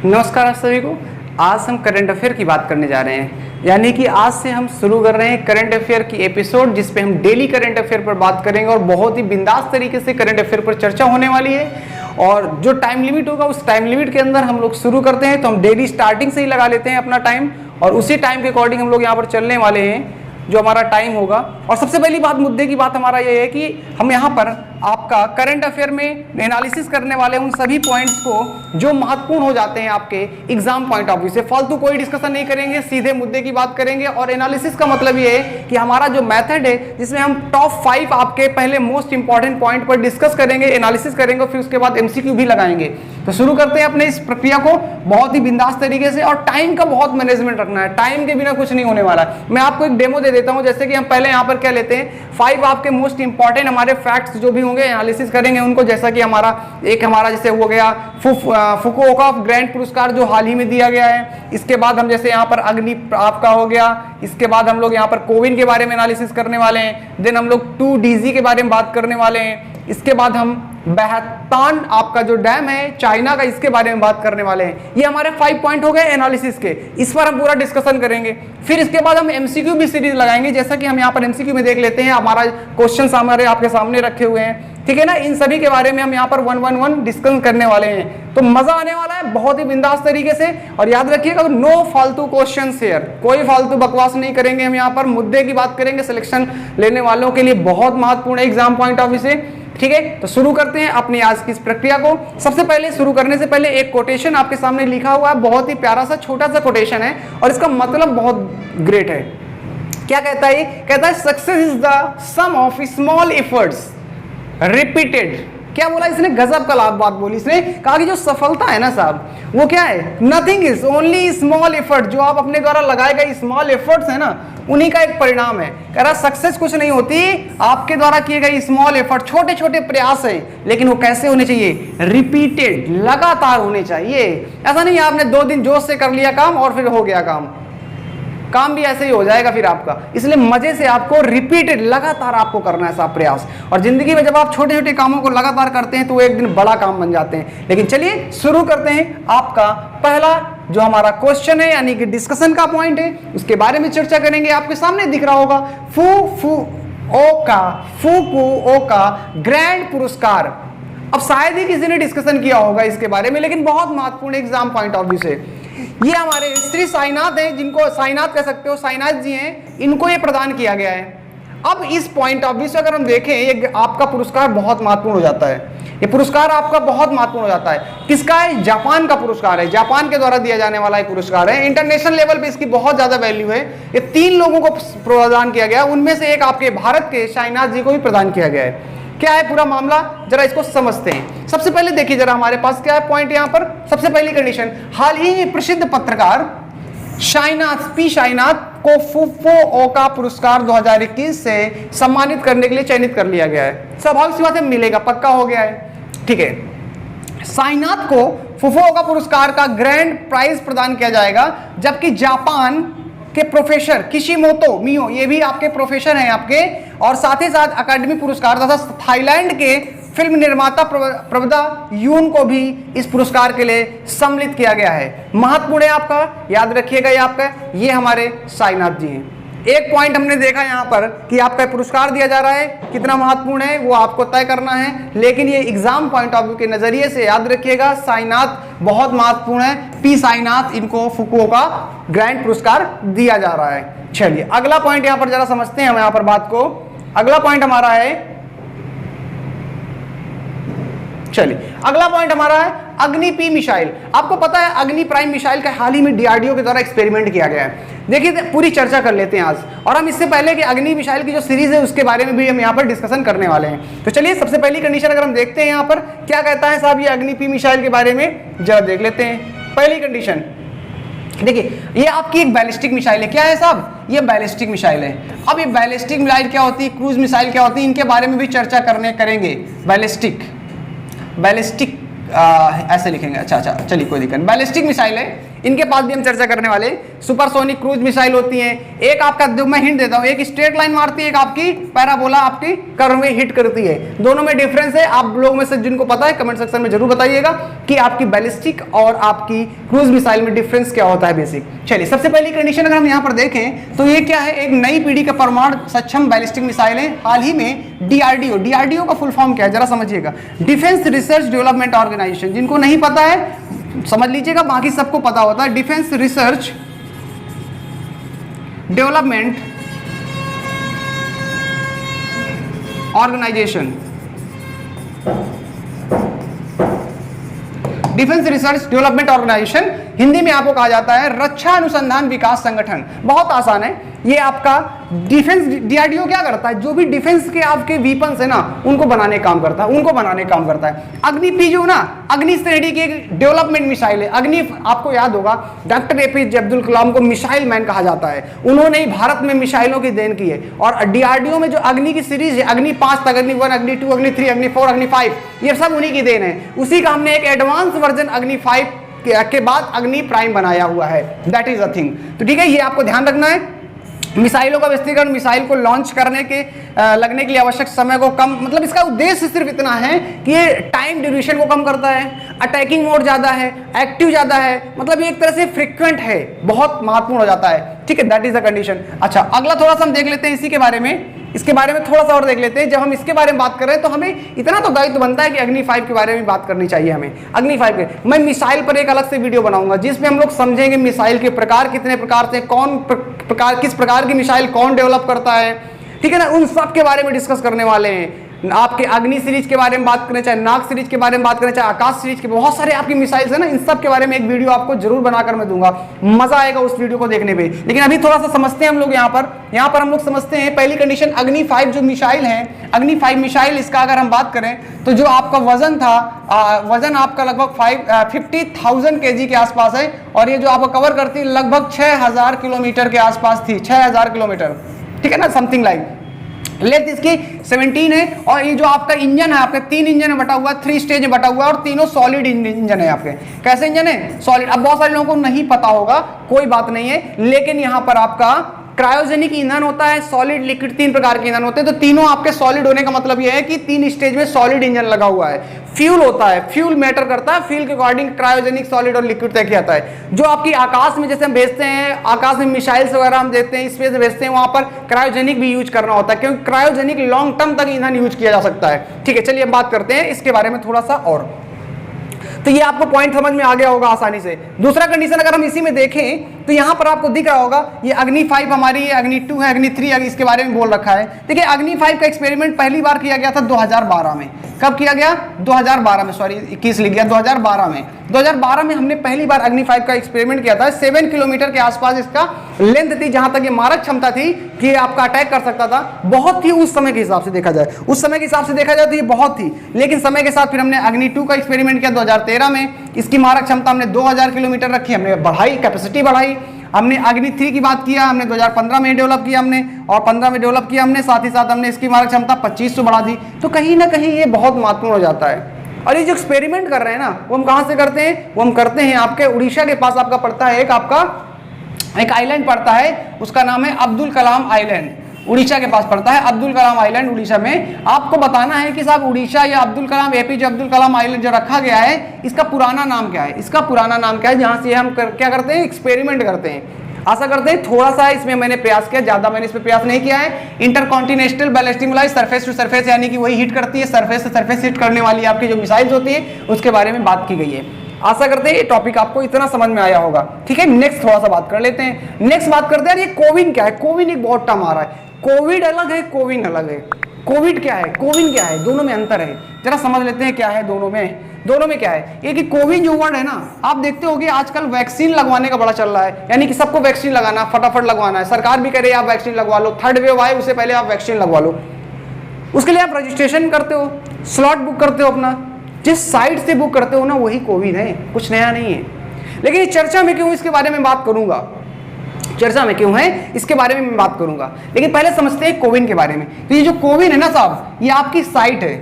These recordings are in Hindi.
नमस्कार आप सभी को। आज हम करंट अफेयर की बात करने जा रहे हैं, यानी कि आज से हम शुरू कर रहे हैं करंट अफेयर की एपिसोड, जिस पे हम डेली करंट अफेयर पर बात करेंगे और बहुत ही बिंदास तरीके से करंट अफेयर पर चर्चा होने वाली है। और जो टाइम लिमिट होगा उस टाइम लिमिट के अंदर हम लोग शुरू करते हैं, तो हम डेली स्टार्टिंग से ही लगा लेते हैं अपना टाइम और उसी टाइम के अकॉर्डिंग हम लोग यहाँ पर चलने वाले हैं जो हमारा टाइम होगा। और सबसे पहली बात, मुद्दे की बात हमारा ये है कि हम यहाँ पर आपका करंट अफेयर में एनालिसिस करने वाले उन सभी पॉइंट्स को जो महत्वपूर्ण हो जाते हैं आपके एग्जाम पॉइंट ऑफ व्यू से। फालतू कोई डिस्कशन नहीं करेंगे, सीधे मुद्दे की बात करेंगे। और एनालिसिस का मतलब ये है कि हमारा जो मेथड है जिसमें हम टॉप 5 आपके पहले मोस्ट इंपॉर्टेंट पॉइंट पर डिस्कस करेंगे, एनालिसिस करेंगे, फिर उसके बाद एमसीक्यू भी लगाएंगे। तो शुरू करते हैं अपने इस प्रक्रिया को बहुत ही बिंदास तरीके से। और टाइम का बहुत मैनेजमेंट रखना है, टाइम के बिना कुछ नहीं होने वाला। मैं आपको एक डेमो दे देता हूं। जैसे कि हम पहले यहाँ पर क्या लेते हैं, 5 आपके मोस्ट इंपॉर्टेंट हमारे फैक्ट्स जो भी होंगे एनालिसिस करेंगे उनको। जैसा कि हमारा जैसे हो गया फुकुओका ग्रैंड पुरस्कार जो हाल ही में दिया गया है। इसके बाद हम जैसे यहाँ पर अग्नि आपका हो गया। इसके बाद हम लोग यहाँ पर कोविन के बारे में एनालिसिस करने वाले हैं। देन हम लोग 2DZ के बारे में बात करने वाले हैं। इसके बाद हम बेहतान आपका जो डैम है चाइना का, इसके बारे में बात करने वाले हैं। ये हमारे 5 पॉइंट हो गए एनालिसिस के, इस पर हम पूरा डिस्कशन करेंगे। फिर इसके बाद हम एमसीक्यू भी सीरीज लगाएंगे। जैसा कि हम यहाँ पर एमसीक्यू में देख लेते हैं, हमारा क्वेश्चन हमारे आपके सामने रखे हुए हैं, ठीक है ना। इन सभी के बारे में हम यहाँ पर 1 डिस्कस करने वाले हैं। तो मजा आने वाला है बहुत ही बिंदास तरीके से। और याद रखिएगा, नो फालतू क्वेश्चन शेयर, कोई फालतू बकवास नहीं करेंगे। हम यहाँ पर मुद्दे की बात करेंगे, सिलेक्शन लेने वालों के लिए बहुत महत्वपूर्ण है एग्जाम पॉइंट ऑफ व्यू से, ठीक है। तो शुरू करते हैं अपनी आज की इस प्रक्रिया को। सबसे पहले शुरू करने से पहले एक कोटेशन आपके सामने लिखा हुआ है, बहुत ही प्यारा सा छोटा सा कोटेशन है और इसका मतलब बहुत ग्रेट है। क्या कहता है? कहता है success is the sum of small efforts repeated. क्या बोला इसने? गजब का बात बोली इसने। कहा कि जो सफलता है ना साहब, वो क्या है? Nothing is only small effort. जो आप अपने द्वारा लगाए गए स्मॉल एफर्ट्स है ना, उन्हीं का एक परिणाम है। कह रहा सक्सेस कुछ नहीं होती, आपके द्वारा किए गए स्मॉल एफर्ट, छोटे छोटे प्रयास है, लेकिन वो कैसे होने चाहिए? रिपीटेड, लगातार होने चाहिए। ऐसा नहीं आपने 2 दिन जोश से कर लिया काम और फिर हो गया काम भी ऐसे ही हो जाएगा फिर आपका। इसलिए मजे से आपको रिपीटेड, लगातार आपको करना है सब प्रयास। और जिंदगी में जब आप छोटे छोटे कामों को लगातार करते हैं तो वो एक दिन बड़ा काम बन जाते हैं। लेकिन चलिए शुरू करते हैं। आपका पहला जो हमारा क्वेश्चन है, यानी कि डिस्कशन का पॉइंट है, उसके बारे में चर्चा करेंगे। आपके सामने दिख रहा होगा फुकुओका ग्रैंड पुरस्कार। अब शायद ही किसी ने डिस्कशन किया होगा इसके बारे में, लेकिन बहुत महत्वपूर्ण एग्जाम पॉइंट ऑफ व्यू से। ये हमारे श्री साईनाथ हैं, जिनको साईनाथ कह सकते हो, साईनाथ जी हैं, इनको ये प्रदान किया गया है। अब इस पॉइंट ऑफ व्यू से अगर हम देखें, ये आपका पुरस्कार बहुत महत्वपूर्ण हो जाता है। ये पुरस्कार आपका बहुत महत्वपूर्ण हो जाता है। किसका है? जापान का पुरस्कार है, जापान के द्वारा दिया जाने वाला एक पुरस्कार है। इंटरनेशनल लेवल पे इसकी बहुत ज्यादा वैल्यू है। ये 3 लोगों को प्रदान किया गया, उनमें से एक आपके भारत के साईनाथ जी को भी प्रदान किया गया है। क्या है पूरा मामला, जरा इसको समझते हैं। सबसे पहले देखिए जरा हमारे पास क्या है पॉइंट यहाँ पर। सबसे पहली कंडीशन, हाल ही में प्रसिद्ध पत्रकार साईनाथ को फुकुओका पुरस्कार 2021 से सम्मानित करने के लिए चयनित कर लिया गया है। स्वाभाविक सी बात है, मिलेगा, पक्का हो गया है, ठीक है। साईनाथ को फुकुओका पुरस्कार का ग्रैंड प्राइज प्रदान किया जाएगा, जबकि जापान के प्रोफेसर किशिमोतो मियो, ये भी आपके प्रोफेसर हैं आपके, और साथ ही साथ अकादमी पुरस्कार तथा थाईलैंड के फिल्म निर्माता प्रभदा यून को भी इस पुरस्कार के लिए सम्मिलित किया गया है। महत्वपूर्ण है आपका, याद रखिएगा। ये आपका, ये हमारे साईनाथ जी हैं। एक पॉइंट हमने देखा यहाँ पर कि आपका पुरस्कार दिया जा रहा है, कितना महत्वपूर्ण है वो आपको तय करना है। लेकिन ये एग्जाम पॉइंट ऑफ व्यू के नजरिए से याद रखिएगा, साईनाथ बहुत महत्वपूर्ण है। पी साईनाथ, इनको फुकुओका ग्रैंड पुरस्कार दिया जा रहा है। चलिए अगला पॉइंट यहाँ पर जरा समझते हैं हम यहाँ पर बात को। अगला पॉइंट हमारा है, चलिए अगला पॉइंट हमारा है अग्नि पी मिसाइल। आपको पता है अग्नि प्राइम मिसाइल का हाल ही में डीआरडीओ के द्वारा एक्सपेरिमेंट किया गया है। देखिए पूरी चर्चा कर लेते हैं आज, और हम इससे पहले कि अग्नि मिसाइल की जो सीरीज है उसके बारे में भी हम यहाँ पर डिस्कशन करने वाले हैं। तो चलिए सबसे पहली कंडीशन अगर हम देखते हैं यहाँ पर क्या कहता है साहब ये अग्नि पी मिसाइल के बारे में, जरा देख लेते हैं। पहली कंडीशन देखिए, ये आपकी एक बैलिस्टिक मिसाइल है। क्या है साहब? ये बैलिस्टिक मिसाइल है। अब ये बैलिस्टिक मिसाइल क्या होती है, क्रूज मिसाइल क्या होती है, इनके बारे में भी चर्चा करेंगे। बैलिस्टिक ऐसे लिखेंगे, अच्छा चलिए कोई दिक्कत। बैलिस्टिक मिसाइल है, इनके पास भी हम चर्चा करने वाले। सुपरसोनिक क्रूज मिसाइल होती हैं, एक आपका मैं हिंट देता हूं, एक स्ट्रेट लाइन मारती है, एक आपकी पैराबोला आपकी कर्व में हिट करती है। दोनों में डिफरेंस है। आप लोगों में से जिनको पता है कमेंट सेक्शन में जरूर बताइएगा कि आपकी बैलिस्टिक और आपकी क्रूज मिसाइल में डिफरेंस क्या होता है बेसिक। चलिए सबसे पहली कंडीशन अगर हम यहां पर देखें तो ये क्या है, एक नई पीढ़ी का परमाणु सक्षम बैलिस्टिक मिसाइल है। हाल ही में डीआरडीओ का फुल फॉर्म क्या है जरा समझिएगा, डिफेंस रिसर्च डेवलपमेंट ऑर्गेनाइजेशन। जिनको नहीं पता है समझ लीजिएगा, बाकी सबको पता होता है। Defence research development organisation, defence research development organisation, Hindi में आपको कहा जाता है रक्षा अनुसंधान विकास संगठन। बहुत आसान है ये आपका। डिफेंस डीआरडीओ क्या करता है, जो भी डिफेंस के आपके वीपन्स है ना उनको बनाने काम करता है, अग्नि पी जो ना, अग्नि श्रेणी की एक डेवलपमेंट मिसाइल है। अग्नि आपको याद होगा डॉक्टर एपीजे अब्दुल कलाम को मिसाइल मैन कहा जाता है, उन्होंने ही भारत में मिसाइलों की देन की है। और डीआरडीओ में जो अग्नि की सीरीज है, अग्नि 5 तक, अग्नि 1, अग्नि 2, अग्नि 3, अग्नि 4, अग्नि 5, ये सब उन्हीं की देन है। उसी का हमने एक एडवांस वर्जन अग्नि 5 के बाद अग्नि प्राइम बनाया हुआ है। That is a thing. तो ठीक है, ये आपको ध्यान रखना है। मिसाइलों का विस्तीर्ण, मिसाइल को लॉन्च करने के लगने के लिए आवश्यक समय को कम, मतलब इसका उद्देश्य सिर्फ इतना है कि ये टाइम ड्यूरेशन को कम करता है, अटैकिंग मोड ज्यादा है, एक्टिव ज्यादा है, मतलब ये एक तरह से फ्रीक्वेंट है, बहुत महत्वपूर्ण हो जाता है। ठीक है, दैट इज द कंडीशन। अच्छा, अगला थोड़ा सा हम देख लेते हैं इसी के बारे में, इसके बारे में थोड़ा सा और देख लेते हैं। जब हम इसके बारे में बात कर रहे हैं तो हमें इतना तो दायित्व बनता है कि अग्नि 5 के बारे में बात करनी चाहिए हमें। अग्नि 5 के मैं मिसाइल पर एक अलग से वीडियो बनाऊंगा जिसमें हम लोग समझेंगे मिसाइल के प्रकार कितने प्रकार से, कौन प्रकार, किस प्रकार की मिसाइल कौन डेवलप करता है, ठीक है ना, उन सब के बारे में डिस्कस करने वाले हैं। आपके अग्नि सीरीज के बारे में बात करें, चाहे नाग सीरीज के बारे में बात करें, चाहे आकाश सीरीज के, बहुत सारे आपकी मिसाइल्स है ना, इन सब के बारे में एक वीडियो आपको जरूर बनाकर मैं दूंगा। मजा आएगा उस वीडियो को देखने पे। लेकिन अभी थोड़ा सा समझते हैं हम लोग यहाँ पर हम लोग समझते हैं पहली कंडीशन। अग्नि 5 जो मिसाइल है, अग्नि 5 मिसाइल, इसका अगर हम बात करें तो जो आपका वजन था, वजन आपका लगभग 50,000 kg के आसपास है, और ये जो आपको कवर करती है लगभग 6000 किलोमीटर के आसपास थी, 6000 किलोमीटर, ठीक है ना, समथिंग लाइक। लेंथ इसकी 17 है, और ये जो आपका इंजन है आपके 3 इंजन में बटा हुआ, 3 स्टेज में बटा हुआ, और तीनों सॉलिड इंजन है आपके। कैसे इंजन है? सॉलिड। अब बहुत सारे लोगों को नहीं पता होगा, कोई बात नहीं है, लेकिन यहाँ पर आपका क्रायोजेनिक ईंधन होता है, सॉलिड लिक्विड, 3 प्रकार के ईंधन होते हैं। तो तीनों आपके सॉलिड होने का मतलब यह है कि 3 स्टेज में सॉलिड इंजन लगा हुआ है। फ्यूल होता है, फ्यूल मैटर करता है, फ्यूल के अकॉर्डिंग क्रायोजेनिक, सॉलिड और लिक्विड तय किया जाता है। जो आपकी आकाश में जैसे हम भेजते हैं, आकाश में मिसाइल्स वगैरह हम देते हैं, स्पेस में भेजते हैं, वहां पर क्रायोजेनिक भी यूज करना होता है, क्योंकि क्रायोजेनिक लॉन्ग टर्म तक ईंधन यूज किया जा सकता है। ठीक है, चलिए अब बात करते हैं इसके बारे में थोड़ा सा और। तो ये आपको पॉइंट समझ में आ गया होगा आसानी से। दूसरा कंडीशन अगर हम इसी में देखें तो यहां पर आपको दिख रहा होगा ये अग्नि 5 हमारी, अग्नि 2 है, अग्नि 3 इसके बारे में बोल रखा है। देखिए अग्नि 5 का एक्सपेरिमेंट पहली बार किया गया था 2012 में। कब किया गया? 2012 में, सॉरी 21 लिख गया, 2012 में। 2012 में हमने पहली बार अग्नि 5 का एक्सपेरिमेंट किया था। 7 किलोमीटर के आसपास इसका लेंथ थी, जहां तक ये मारक क्षमता थी कि आपका अटैक कर सकता था। बहुत ही उस समय के हिसाब से देखा जाए, उस समय के हिसाब से देखा जाए तो ये बहुत थी, लेकिन समय के साथ फिर हमने अग्नि 2 का एक्सपेरिमेंट किया 2013 में। इसकी मारक क्षमता हमने 2000 किलोमीटर रखी, हमने बढ़ाई, कैपेसिटी बढ़ाई। हमने अग्नि 3 की बात किया, हमने 2015 में डेवलप किया हमने, और 15 में डेवलप किया हमने, साथ ही साथ हमने इसकी मारक क्षमता 2500 बढ़ा दी। तो कहीं ना कहीं ये बहुत महत्वपूर्ण हो जाता है। और ये जो एक्सपेरिमेंट कर रहे हैं ना, वो हम कहाँ से करते हैं? वो हम करते हैं आपके उड़ीसा के पास आपका पड़ता है एक आइलैंड पड़ता है, उसका नाम है अब्दुल कलाम आइलैंड। उड़ीसा के पास पड़ता है अब्दुल कलाम आइलैंड, उड़ीसा में। आपको बताना है कि साहब उड़ीसा या अब्दुल कलाम, एपीजे अब्दुल कलाम आइलैंड जो रखा गया है, इसका पुराना नाम क्या है? इसका पुराना नाम क्या है, जहां से हम क्या करते हैं? एक्सपेरिमेंट करते हैं। आशा करते हैं थोड़ा सा इसमें मैंने प्रयास किया, ज्यादा मैंने इस पर प्रयास नहीं किया है। Intercontinental ballistic missile, surface to surface, यानी कि वही हिट करती है, सरफेस से सरफेस हिट करने वाली आपकी जो मिसाइल्स होती है, उसके बारे में बात की गई है। आशा करते हैं ये टॉपिक आपको इतना समझ में आया होगा। ठीक है, नेक्स्ट थोड़ा सा बात कर लेते हैं। नेक्स्ट बात करते हैं ये कोविन क्या है। कोविन एक बहुत टर्म आ रहा है। कोविड अलग है, कोविन अलग है। कोविड क्या है, कोविन क्या है, दोनों में अंतर है। जरा समझ लेते हैं क्या है दोनों में क्या है। ये कि कोविन जो वर्ड है ना, आप देखते होंगे आजकल वैक्सीन लगवाने का बड़ा चल रहा है, यानी कि सबको वैक्सीन लगाना, फटाफट लगवाना है। सरकार भी कह रही है आप वैक्सीन लगवा लो, थर्ड वेव आए उससे पहले आप वैक्सीन लगवा लो। उसके लिए आप रजिस्ट्रेशन करते हो, स्लॉट बुक करते हो, अपना जिस साइट से बुक करते हो ना वही कोविन है, कुछ नया नहीं है। लेकिन चर्चा में क्यों, इसके बारे में बात करूंगा। चर्चा में क्यों है इसके बारे में मैं बात करूंगा, लेकिन पहले समझते हैं कोविन के बारे में। तो ये जो कोविन है ना साहब, ये आपकी साइट है।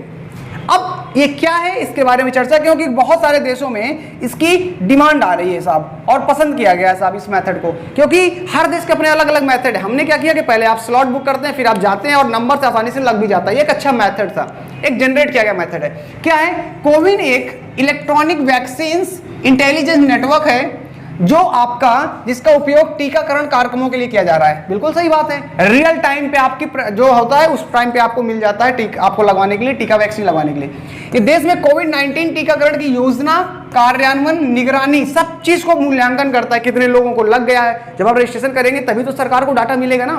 अब ये क्या है इसके बारे में चर्चा, क्योंकि बहुत सारे देशों में इसकी डिमांड आ रही है साहब और पसंद किया गया है साहब इस मेथड को, क्योंकि हर देश के अपने अलग अलग मेथड है। हमने क्या किया कि पहले आप स्लॉट बुक करते हैं, फिर आप जाते हैं और नंबर से आसानी से लग भी जाता है। ये एक अच्छा मेथड था, एक जनरेट किया गया मेथड है। क्या है? कोविन एक इलेक्ट्रॉनिक वैक्सीन इंटेलिजेंस नेटवर्क है जो आपका, जिसका उपयोग टीकाकरण कार्यक्रमों के लिए किया जा रहा है। बिल्कुल सही बात है, रियल टाइम पे आपकी जो होता है उस टाइम पे आपको मिल जाता है आपको लगवाने के लिए, टीका वैक्सीन लगवाने के लिए। ये देश में कोविड-19 टीकाकरण की योजना, कार्यान्वयन, निगरानी, सब चीज को मूल्यांकन करता है, कितने लोगों को लग गया है। जब आप रजिस्ट्रेशन करेंगे तभी तो सरकार को डाटा मिलेगा ना।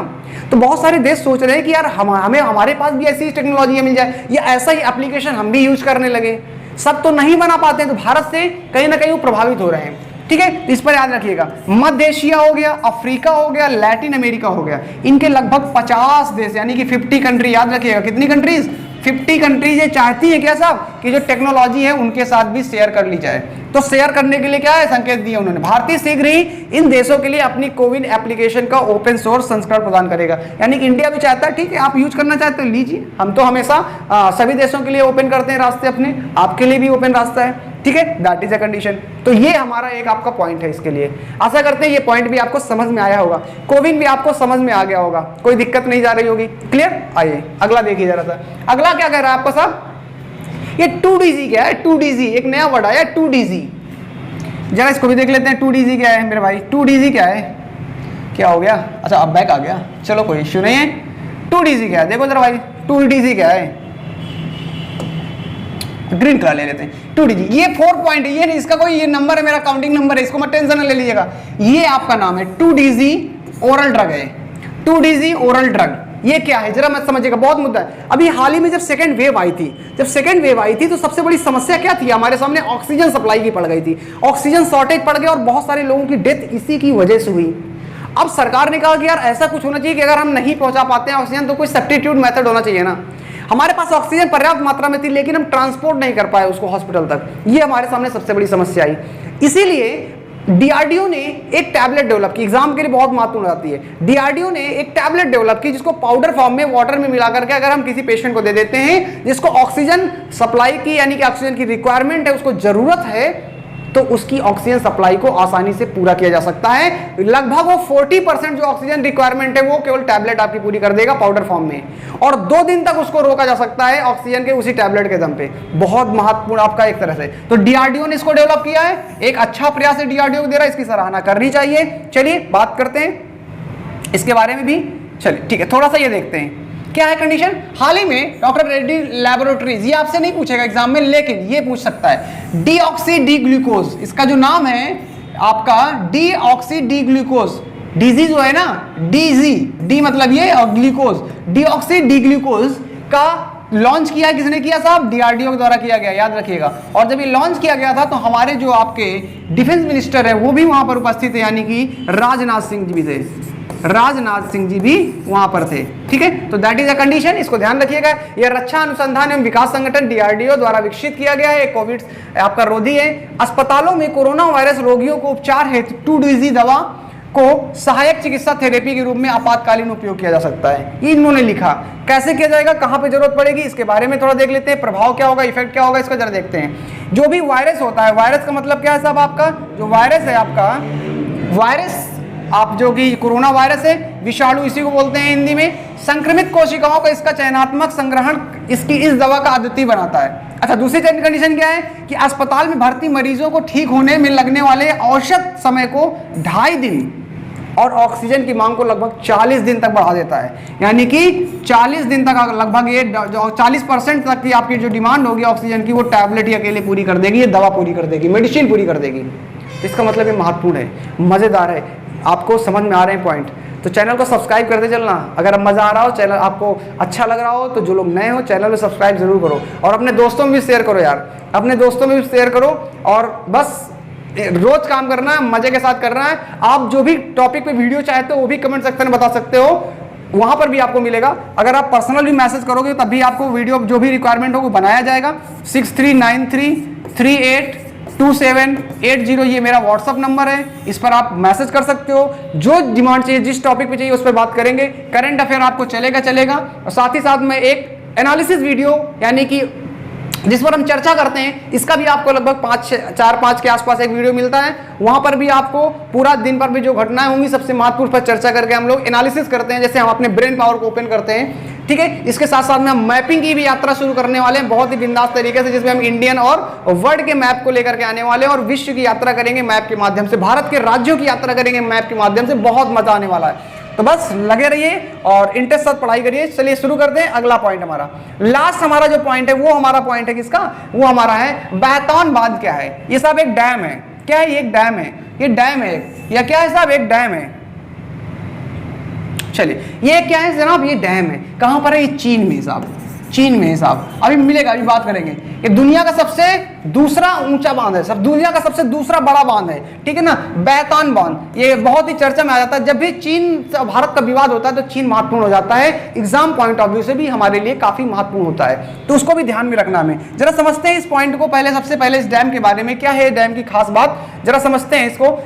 तो बहुत सारे देश सोच रहे हैं कि यार हमें हमारे पास भी ऐसी टेक्नोलॉजी मिल जाए या ऐसा ही एप्लीकेशन हम भी यूज करने लगे। सब तो नहीं बना पाते हैं, तो भारत से कहीं ना कहीं वो प्रभावित हो रहे हैं। ठीक है, इस पर याद रखिएगा। मध्य एशिया हो गया, अफ्रीका हो गया, लैटिन अमेरिका हो गया, इनके लगभग 50 देश यानी कि 50 कंट्री, याद रखिएगा कितनी कंट्रीज, 50 कंट्रीज ये चाहती है क्या साहब कि जो टेक्नोलॉजी है उनके साथ भी शेयर कर ली जाए। तो शेयर करने के लिए क्या है, संकेत दिए उन्होंने। भारतीय शीघ्र ही इन देशों के लिए अपनी कोविन एप्लीकेशन का ओपन सोर्स संस्करण प्रदान करेगा। यानी कि इंडिया भी चाहता है, ठीक है आप यूज करना चाहते हो लीजिए, हम तो हमेशा सभी देशों के लिए ओपन करते हैं रास्ते अपने, आपके लिए भी ओपन रास्ता है। ठीक है, दैट इज अ कंडीशन। तो ये हमारा एक आपका पॉइंट है इसके लिए। आशा करते हैं ये पॉइंट भी आपको समझ में आया होगा, कोविन भी आपको समझ में आ गया होगा, कोई दिक्कत नहीं जा रही होगी। क्लियर? आइए अगला देखिए जरा सा, अगला क्या कह रहा है आपका साहब, ये 2DZ क्या है? 2DZ एक नया वर्ड आया 2DZ, जरा इसको भी देख लेते हैं। 2DZ क्या है मेरे भाई? 2DZ क्या है? क्या हो गया? अच्छा अब बैक आ गया, चलो कोई इश्यू नहीं है। 2DZ क्या है देखो जरा भाई, 2DZ क्या है? ग्रीन कलर ले लेते हैं। 2DZ ये 4 पॉइंट है, ये इसका कोई ये नंबर है, मेरा काउंटिंग नंबर है, इसको मत टेंशन न ले लीजिएगा। ये आपका नाम है 2DZ ओरल ड्रग है। 2DZ ओरल ड्रग ये क्या है जरा मत समझिएगा, बहुत मुद्दा है। अभी हाल ही में जब सेकंड वेव आई थी, तो सबसे बड़ी समस्या क्या थी हमारे सामने? ऑक्सीजन सप्लाई की पड़ गई थी, ऑक्सीजन शॉर्टेज पड़ गया और बहुत सारे लोगों की डेथ इसी की वजह से हुई। अब सरकार ने कहा कि यार ऐसा कुछ होना चाहिए कि अगर हम नहीं पहुंचा पाते हैं ऑक्सीजन तो कोई सब्स्टिट्यूट मेथड होना चाहिए ना। हमारे पास ऑक्सीजन पर्याप्त मात्रा में थी लेकिन हम ट्रांसपोर्ट नहीं कर पाए उसको हॉस्पिटल तक, ये हमारे सामने सबसे बड़ी समस्या आई। इसीलिए डीआरडीओ ने एक टैबलेट डेवलप की, एग्जाम के लिए बहुत महत्वपूर्ण आती है। डीआरडीओ ने एक टैबलेट डेवलप की जिसको पाउडर फॉर्म में वाटर में मिला करके अगर हम किसी पेशेंट को दे देते हैं जिसको ऑक्सीजन सप्लाई की यानी कि ऑक्सीजन की रिक्वायरमेंट है, उसको जरूरत है, तो उसकी ऑक्सीजन सप्लाई को आसानी से पूरा किया जा सकता है। लगभग वो 40% जो ऑक्सीजन रिक्वायरमेंट है वो केवल टैबलेट आपकी पूरी कर देगा पाउडर फॉर्म में, और 2 दिन तक उसको रोका जा सकता है ऑक्सीजन के उसी टैबलेट के दम पे। बहुत महत्वपूर्ण आपका एक तरह से। तो डीआरडीओ ने इसको डेवलप किया है, एक अच्छा प्रयास है डीआरडीओ को दे रहा है, इसकी सराहना करनी चाहिए। चलिए बात करते हैं इसके बारे में भी। चलिए ठीक है, थोड़ा सा ये देखते हैं क्या है कंडीशन। हाल ही में डॉक्टर रेड्डी लैबोरेटरीज, ये आपसे नहीं पूछेगा एग्जाम में लेकिन ये पूछ सकता है, डीऑक्सी डी ग्लूकोज, इसका जो नाम है आपका डीऑक्सी डी ग्लूकोज, डीजी जो है ना, डीजी, डी मतलब ये और ग्लूकोज, डीऑक्सी डी ग्लूकोज का लॉन्च किया किसने किया साहब? डीआरडीओ के द्वारा किया गया, याद रखिएगा। और जब ये लॉन्च किया गया था तो हमारे जो आपके डिफेंस मिनिस्टर है वो भी वहां पर उपस्थित थे, यानी कि राजनाथ सिंह जी भी थे, राजनाथ सिंह जी भी वहां पर थे। ठीक है, तो दैट इज अ कंडीशन, इसको ध्यान रखिएगा। यह रक्षा अनुसंधान एवं विकास संगठन डीआरडीओ द्वारा विकसित किया गया है, कोविड आपका रोधी है। अस्पतालों में कोरोना वायरस रोगियों को उपचार हेतु 2DZ दवा को सहायक चिकित्सा थेरेपी के रूप में आपातकालीन उपयोग किया जा सकता है। ये इन्होंने लिखा, कैसे किया जाएगा, कहां पे जरूरत पड़ेगी, इसके बारे में थोड़ा देख लेते हैं। प्रभाव क्या होगा, इफेक्ट क्या होगा, इसका जरा देखते हैं। जो भी वायरस होता है, वायरस का मतलब क्या है साहब? आपका जो वायरस है, आपका वायरस आप जो कि कोरोना वायरस है, विषाणु इसी को बोलते हैं हिंदी में, संक्रमित कोशिकाओं का इसका चयनात्मक संग्रहण इसकी इस दवा का अद्वितीय बनाता है। अच्छा, दूसरी कंडीशन क्या है कि अस्पताल में भर्ती मरीजों को ठीक होने में लगने वाले औसत समय को 2.5 दिन और ऑक्सीजन की मांग को लगभग 40 दिन तक बढ़ा देता है। यानी कि 40 दिन तक लगभग ये 40% तक की आपकी जो डिमांड होगी ऑक्सीजन की वो टैबलेट ही अकेले पूरी कर देगी, ये दवा पूरी कर देगी, मेडिसिन पूरी कर देगी। इसका मतलब ये महत्वपूर्ण है, मजेदार है, आपको समझ में आ रहे हैं पॉइंट। तो चैनल को सब्सक्राइब करते चलना, अगर अब मजा आ रहा हो, चैनल आपको अच्छा लग रहा हो तो जो लोग नए हो चैनल को सब्सक्राइब जरूर करो और अपने दोस्तों में भी शेयर करो यार, अपने दोस्तों में भी शेयर करो। और बस रोज काम करना है, मजे के साथ करना है। आप जो भी टॉपिक पे वीडियो चाहते हो वो भी कमेंट सेक्शन में बता सकते हो, वहां पर भी आपको मिलेगा। अगर आप पर्सनल भी मैसेज करोगे तब भी आपको वीडियो जो भी रिक्वायरमेंट हो वो बनाया जाएगा। 6393382780 ये मेरा व्हाट्सअप नंबर है, इस पर आप मैसेज कर सकते हो। जो डिमांड चाहिए, जिस टॉपिक पे चाहिए उस पर बात करेंगे। करंट अफेयर आपको चलेगा और साथ ही साथ में एक एनालिसिस वीडियो यानी कि जिस पर हम चर्चा करते हैं। इसका भी आपको लगभग 4-5 के आसपास एक वीडियो मिलता है, वहां पर भी आपको पूरा दिन पर भी जो घटनाएं होंगी सबसे महत्वपूर्ण पर चर्चा करके हम लोग एनालिसिस करते हैं, जैसे हम अपने ब्रेन पावर को ओपन करते हैं। ठीक है, इसके साथ साथ में हम मैपिंग की भी यात्रा शुरू करने वाले हैं बहुत ही बिंदास तरीके से, जिसमें हम इंडियन और वर्ल्ड के मैप को लेकर के आने वाले हैं और विश्व की यात्रा करेंगे मैप के माध्यम से, भारत के राज्यों की यात्रा करेंगे मैप के माध्यम से। बहुत मजा आने वाला है, तो बस लगे रहिए और इंटरेस्ट साथ पढ़ाई करिए। चलिए शुरू करते हैं। अगला पॉइंट हमारा, लास्ट हमारा जो पॉइंट है वो हमारा पॉइंट है किसका, वो हमारा है बैतान बांध। क्या है ये साहब? एक डैम है। क्या है ये? एक डैम है। ये डैम है या क्या है साहब? एक डैम है। चलिए ये क्या है जनाब? ये डैम है। कहां पर है? ये चीन में साहब, चीन में साहब। अभी मिलेगा, अभी बात करेंगे। ये दुनिया का सबसे दूसरा ऊंचा बांध है, सब दुनिया का सबसे दूसरा बड़ा बांध है, ठीक है ना, बैतान बांध। ये बहुत ही चर्चा में आ जाता है। जब भी चीन भारत का विवाद होता है तो चीन महत्वपूर्ण हो जाता है, एग्जाम पॉइंट ऑफ व्यू से भी हमारे लिए काफी महत्वपूर्ण होता है, तो उसको भी ध्यान में रखना। हमें जरा समझते हैं इस पॉइंट को पहले। सबसे पहले इस डैम के बारे में, क्या है डैम की खास बात, जरा समझते हैं इसको।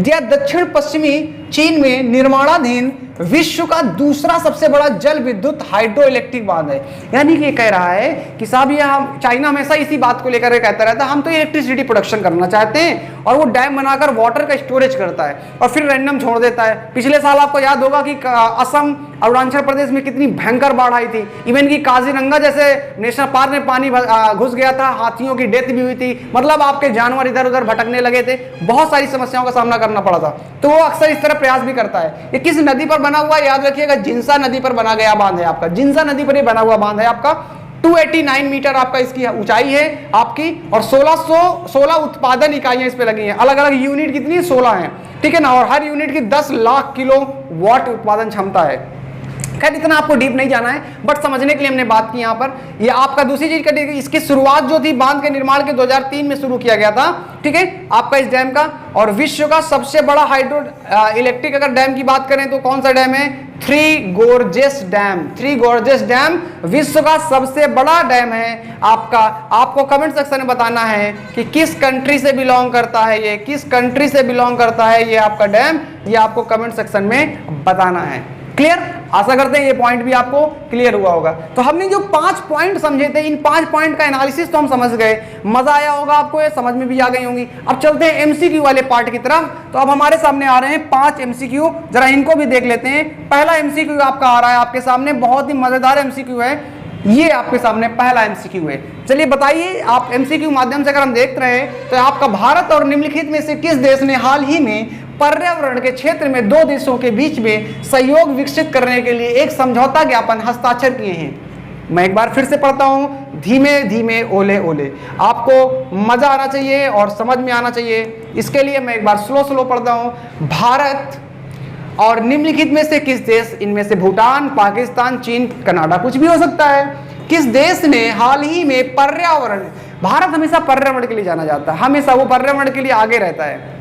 यह दक्षिण पश्चिमी चीन में निर्माणाधीन विश्व का दूसरा सबसे बड़ा जल विद्युत हाइड्रो इलेक्ट्रिक बांध है। यानी कि ये कह रहा है कि साहब ये चाइना हमेशा इसी बात को लेकर कहता रहता है, हम तो इलेक्ट्रिसिटी प्रोडक्शन करना चाहते हैं, और वो डैम बनाकर वाटर का स्टोरेज करता है और फिर रैंडम छोड़ देता है। पिछले साल आपको याद होगा कि असम, अरुणाचल प्रदेश में कितनी भयंकर बाढ़ आई थी, इवन की काजीरंगा जैसे नेशनल पार्क में पानी घुस गया था, हाथियों की डेथ भी हुई थी, मतलब आपके जानवर इधर उधर भटकने लगे थे, बहुत सारी समस्याओं का सामना करना पड़ा था। तो वो अक्सर इस तरह प्रयास भी करता है। ये किस नदी पर बना हुआ है? याद रखिएगा, जिंसा नदी पर बना गया बांध है आपका, जिंसा नदी पर ये बना हुआ बांध है आपका। 289 मीटर आपका इसकी ऊंचाई है आपकी, और 16 उत्पादन इकाइयां इस पे लगी हैं। अलग अलग यूनिट कितनी? 16 हैं, ठीक है ना, और हर यूनिट की 10 लाख किलो वाट उत्पादन क्षमता है। खैर इतना आपको डीप नहीं जाना है, बट समझने के लिए हमने बात की यहाँ पर। ये आपका दूसरी चीज का, इसकी शुरुआत जो थी बांध के निर्माण के 2003 में शुरू किया गया था, ठीक है, आपका इस डैम का। और विश्व का सबसे बड़ा हाइड्रो इलेक्ट्रिक अगर डैम की बात करें तो कौन सा डैम है? Three gorges dam. Three gorges dam विश्व का सबसे बड़ा डैम है आपका। आपको कमेंट सेक्शन में बताना है कि किस कंट्री से बिलोंग करता है ये, किस कंट्री से बिलोंग करता है ये आपका डैम, ये आपको कमेंट सेक्शन में बताना है। क्लियर? आशा करते हैं ये पॉइंट भी आपको क्लियर हुआ होगा। तो हमने जो 5 पॉइंट समझे थे, इन 5 पॉइंट का एनालिसिस तो हम समझ गए, मजा आया होगा आपको, ये समझ में भी आ गई होंगी। अब चलते हैं एमसीक्यू वाले पार्ट की तरफ। तो अब हमारे सामने आ रहे हैं 5 एमसीक्यू, जरा इनको भी देख लेते हैं। पहला एमसीक्यू आपका आ रहा है आपके सामने, बहुत ही मजेदार एमसीक्यू है ये, आपके सामने पहला एमसीक्यू है। चलिए बताइए, आप एमसीक्यू माध्यम से अगर हम देख रहे हैं तो आपका भारत और निम्नलिखित में से किस देश ने हाल ही में पर्यावरण के क्षेत्र में 2 देशों के बीच में सहयोग विकसित करने के लिए एक समझौता ज्ञापन हस्ताक्षर किए हैं? मैं एक बार फिर से पढ़ता हूं, धीमे धीमे ओले ओले, आपको मजा आना चाहिए और समझ में आना चाहिए, इसके लिए मैं एक बार स्लो पढ़ता हूं। भारत और निम्नलिखित में से किस देश, इनमें से भूटान, पाकिस्तान, चीन, कनाडा, कुछ भी हो सकता है, किस देश ने हाल ही में पर्यावरण, भारत हमेशा पर्यावरण के लिए जाना जाता है, हमेशा वो पर्यावरण के लिए आगे रहता है।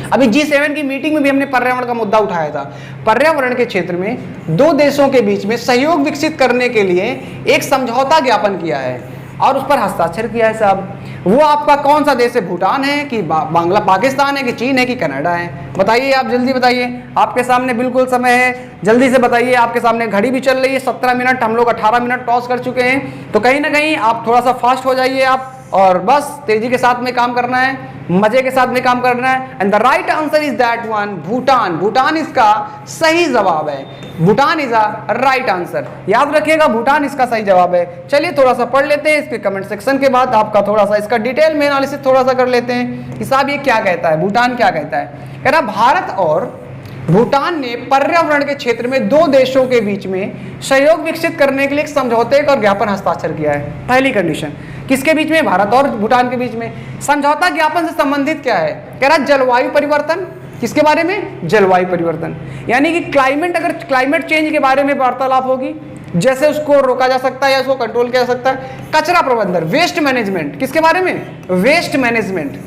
अभी G7 की मीटिंग में भी हमने पर्यावरण का मुद्दा उठाया था। पर्यावरण के क्षेत्र में 2 देशों के बीच में सहयोग विकसित करने के लिए एक समझौता ज्ञापन किया है और उस पर हस्ताक्षर किया है साहब। वो आपका कौन सा देश है? भूटान है कि बांग्ला पाकिस्तान है कि चीन है कि कनाडा है? बताइए, आप जल्दी बताइए, आपके सामने बिल्कुल समय है, जल्दी से बताइए। आपके सामने घड़ी भी चल रही है, 17 मिनट, हम लोग 18 मिनट टॉस कर चुके हैं, तो कहीं ना कहीं आप थोड़ा सा फास्ट हो जाइए आप, और बस तेजी के साथ में काम करना है, मजे के साथ में काम करना है। And the right answer is that one, Bhutan. Bhutan इसका सही जवाब है, Bhutan is a right answer, याद रखिएगा, भूटान इसका सही जवाब है। चलिए थोड़ा सा पढ़ लेते हैं इसके कमेंट सेक्शन के बाद, आपका थोड़ा सा इसका डिटेल में एनालिसिस थोड़ा सा कर लेते हैं कि साहब ये क्या कहता है, भूटान क्या कहता है। कह रहा भारत और भूटान ने पर्यावरण के क्षेत्र में 2 देशों के बीच में सहयोग विकसित करने के लिए एक समझौते का ज्ञापन हस्ताक्षर किया है। पहली कंडीशन, किसके बीच में? भारत और भूटान के बीच में। समझौता ज्ञापन से संबंधित क्या है? कह रहा जलवायु परिवर्तन। किसके बारे में? जलवायु परिवर्तन, यानी कि क्लाइमेट, अगर क्लाइमेट चेंज के बारे में वार्तालाप होगी, जैसे उसको रोका जा सकता है या उसको कंट्रोल किया जा सकता है। कचरा प्रबंधन, वेस्ट मैनेजमेंट, किसके बारे में? वेस्ट मैनेजमेंट,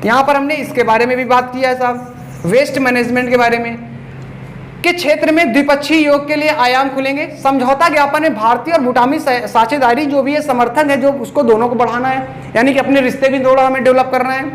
यहां पर हमने इसके बारे में भी बात किया है साहब, वेस्ट मैनेजमेंट के बारे में। के क्षेत्र में द्विपक्षीय योग के लिए आयाम खुलेंगे। समझौता ज्ञापन में भारतीय और भूटानी साझेदारी जो भी है, समर्थन है जो उसको दोनों को बढ़ाना है, यानी कि अपने रिश्ते भी थोड़ा हमें डेवलप करना है।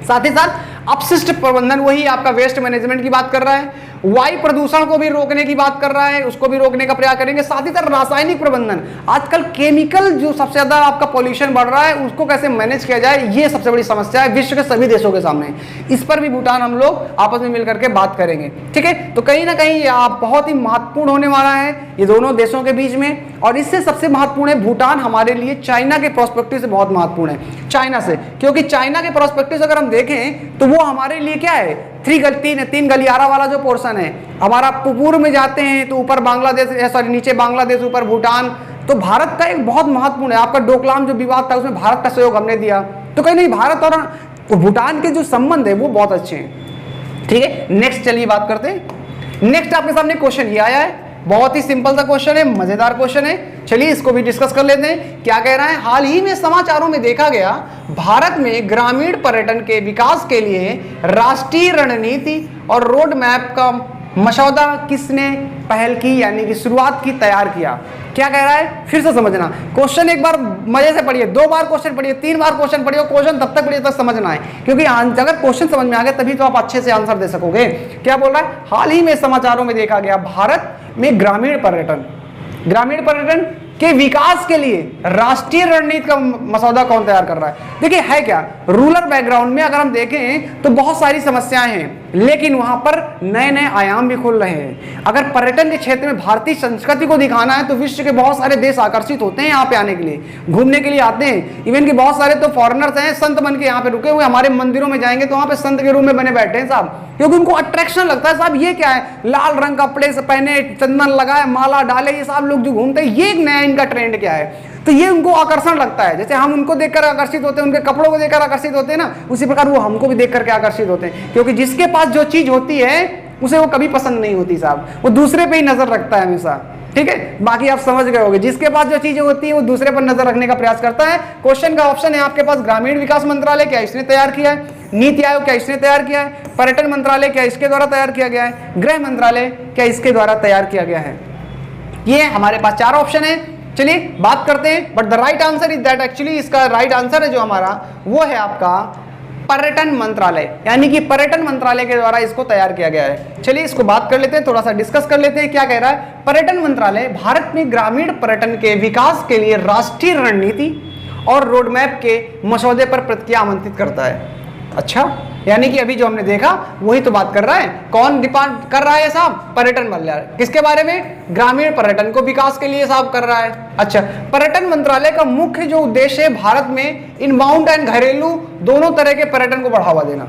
साथ ही साथ अपशिष्ट प्रबंधन, वही आपका वेस्ट मैनेजमेंट की बात कर रहा है। वायु प्रदूषण को भी रोकने की बात कर रहा है, उसको भी रोकने का प्रयास करेंगे। साथ ही साथ रासायनिक प्रबंधन, आजकल केमिकल जो सबसे ज्यादा आपका पॉल्यूशन बढ़ रहा है उसको कैसे मैनेज किया जाए, ये सबसे बड़ी समस्या है विश्व के सभी देशों के सामने। इस पर भी भूटान हम लोग आपस में मिलकर के बात करेंगे, ठीक है। तो कहीं ना कहीं आप बहुत ही महत्वपूर्ण होने वाला है ये दोनों देशों के बीच में। और इससे सबसे महत्वपूर्ण है भूटान हमारे लिए चाइना के प्रोस्पेक्टिव से बहुत महत्वपूर्ण है, चाइना से, क्योंकि चाइना के प्रोस्पेक्टिव से अगर हम देखें तो वो हमारे लिए क्या है, तीन गलियारा वाला जो पोर्शन है हमारा, पूर्व में जाते हैं तो ऊपर बांग्लादेश, सॉरी नीचे बांग्लादेश, ऊपर भूटान, तो भारत का एक बहुत महत्वपूर्ण है। आपका डोकलाम जो विवाद था उसमें भारत का सहयोग हमने दिया, तो कहीं नहीं भारत और भूटान के जो संबंध है वो बहुत अच्छे हैं, ठीक है। नेक्स्ट चलिए बात करते हैं। नेक्स्ट आपके सामने क्वेश्चन ये आया है, बहुत ही सिंपल सा क्वेश्चन है, मजेदार क्वेश्चन है, चलिए इसको भी डिस्कस कर लेते हैं। क्या कह रहा है, हाल ही में समाचारों में देखा गया भारत में ग्रामीण पर्यटन के विकास के लिए राष्ट्रीय रणनीति और रोड मैप का मसौदा किसने पहल की, यानी कि शुरुआत की, तैयार किया। क्या कह रहा है, फिर से समझना क्वेश्चन, एक बार मजे से पढ़िए, 2 बार क्वेश्चन पढ़िए, 3 बार क्वेश्चन पढ़िए, क्वेश्चन तब तक पढ़िए तब समझना है, क्योंकि अगर क्वेश्चन समझ में आ गया तभी तो आप अच्छे से आंसर दे सकोगे। क्या बोल रहा है, हाल ही में समाचारों में देखा गया भारत में ग्रामीण पर्यटन के विकास के लिए राष्ट्रीय रणनीति का मसौदा कौन तैयार कर रहा है। देखिए है क्या, रूरल बैकग्राउंड में अगर हम देखें तो बहुत सारी समस्याएं हैं, लेकिन वहां पर नए नए आयाम भी खुल रहे हैं। अगर पर्यटन के क्षेत्र में भारतीय संस्कृति को दिखाना है तो विश्व के बहुत सारे देश आकर्षित होते हैं यहाँ पे आने के लिए, घूमने के लिए आते हैं। इवन कि बहुत सारे तो फॉरेनर्स हैं, संत बन के यहाँ पे रुके हुए, हमारे मंदिरों में जाएंगे तो वहाँ पे संत के रूप में बने बैठे हैं साहब, क्योंकि उनको अट्रैक्शन लगता है साहब, ये क्या है, लाल रंग कपड़े से पहने, चंदन लगाए, माला डाले, ये साहब लोग जो घूमते हैं, ये एक नया इनका ट्रेंड क्या है, तो ये उनको आकर्षण लगता है। जैसे हम उनको देखकर आकर्षित होते हैं, उनके कपड़ों को देखकर आकर्षित होते हैं ना, उसी प्रकार वो हमको भी देख करके आकर्षित होते हैं, क्योंकि जिसके पास जो चीज होती है उसे वो कभी पसंद नहीं होती साहब, वो दूसरे पे ही नजर रखता है हमेशा, ठीक है। बाकी आप समझ गए होंगे, जिसके पास जो चीजें होती है वो दूसरे पर नजर रखने का प्रयास करता है। क्वेश्चन का ऑप्शन है आपके पास, ग्रामीण विकास मंत्रालय क्या इसने तैयार किया है, नीति आयोग क्या इसने तैयार किया है, पर्यटन मंत्रालय क्या इसके द्वारा तैयार किया गया है, गृह मंत्रालय क्या इसके द्वारा तैयार किया गया है। ये हमारे पास 4 ऑप्शन है, चलिए बात करते हैं। But the right answer is that, actually इसका राइट आंसर है जो हमारा, वो है आपका पर्यटन मंत्रालय, यानी कि पर्यटन मंत्रालय के द्वारा इसको तैयार किया गया है। चलिए इसको बात कर लेते हैं, थोड़ा सा डिस्कस कर लेते हैं। क्या कह रहा है, पर्यटन मंत्रालय भारत में ग्रामीण पर्यटन के विकास के लिए राष्ट्रीय रणनीति और रोडमैप के मसौदे पर प्रतिक्रिया आमंत्रित करता है। अच्छा, यानी कि अभी जो हमने देखा वही तो बात कर रहा है। कौन डिपार्ट कर रहा है साहब, पर्यटन मंत्रालय, किसके बारे में, ग्रामीण पर्यटन को विकास के लिए साहब कर रहा है। अच्छा, पर्यटन मंत्रालय का मुख्य जो उद्देश्य है भारत में इनबाउंड एंड घरेलू दोनों तरह के पर्यटन को बढ़ावा देना,